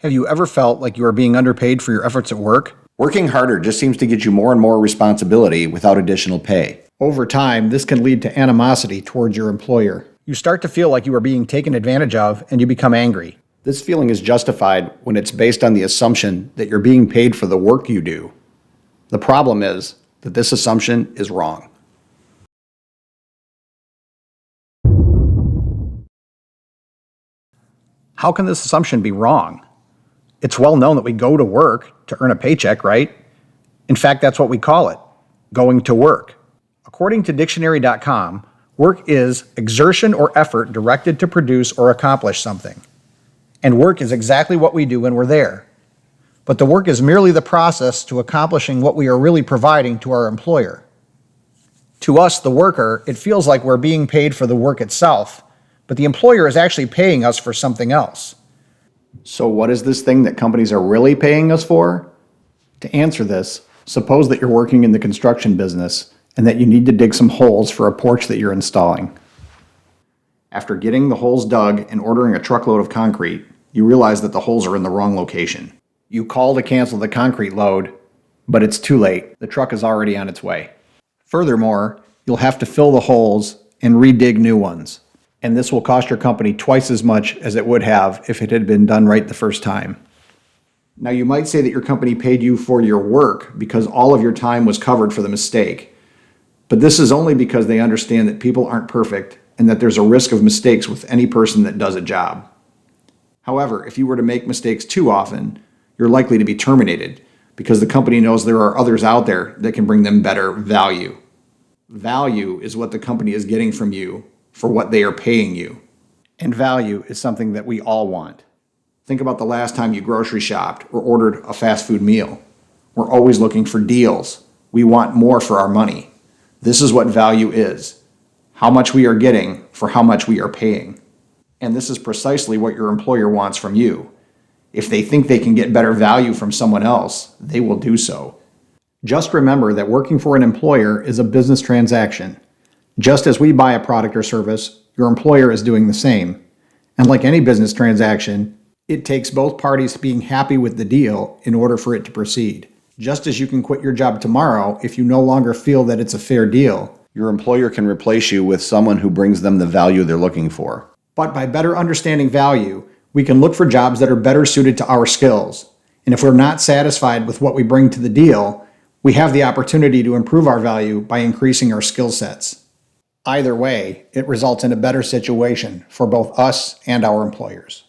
Have you ever felt like you are being underpaid for your efforts at work? Working harder just seems to get you more and more responsibility without additional pay. Over time, this can lead to animosity towards your employer. You start to feel like you are being taken advantage of and you become angry. This feeling is justified when it's based on the assumption that you're being paid for the work you do. The problem is that this assumption is wrong. How can this assumption be wrong? It's well known that we go to work to earn a paycheck, right? In fact, that's what we call it, going to work. According to dictionary.com, work is exertion or effort directed to produce or accomplish something. And work is exactly what we do when we're there. But the work is merely the process to accomplishing what we are really providing to our employer. To us, the worker, it feels like we're being paid for the work itself, but the employer is actually paying us for something else. So what is this thing that companies are really paying us for? To answer this, suppose that you're working in the construction business and that you need to dig some holes for a porch that you're installing. After getting the holes dug and ordering a truckload of concrete, you realize that the holes are in the wrong location. You call to cancel the concrete load, but it's too late. The truck is already on its way. Furthermore, you'll have to fill the holes and re-dig new ones. And this will cost your company twice as much as it would have if it had been done right the first time. Now, you might say that your company paid you for your work because all of your time was covered for the mistake. But this is only because they understand that people aren't perfect and that there's a risk of mistakes with any person that does a job. However, if you were to make mistakes too often, you're likely to be terminated because the company knows there are others out there that can bring them better value. Value is what the company is getting from you for what they are paying you. And value is something that we all want. Think about the last time you grocery shopped or ordered a fast food meal. We're always looking for deals. We want more for our money. This is what value is. How much we are getting for how much we are paying. And this is precisely what your employer wants from you. If they think they can get better value from someone else, they will do so. Just remember that working for an employer is a business transaction. Just as we buy a product or service, your employer is doing the same. And like any business transaction, it takes both parties being happy with the deal in order for it to proceed. Just as you can quit your job tomorrow if you no longer feel that it's a fair deal, your employer can replace you with someone who brings them the value they're looking for. But by better understanding value, we can look for jobs that are better suited to our skills. And if we're not satisfied with what we bring to the deal, we have the opportunity to improve our value by increasing our skill sets. Either way, it results in a better situation for both us and our employers.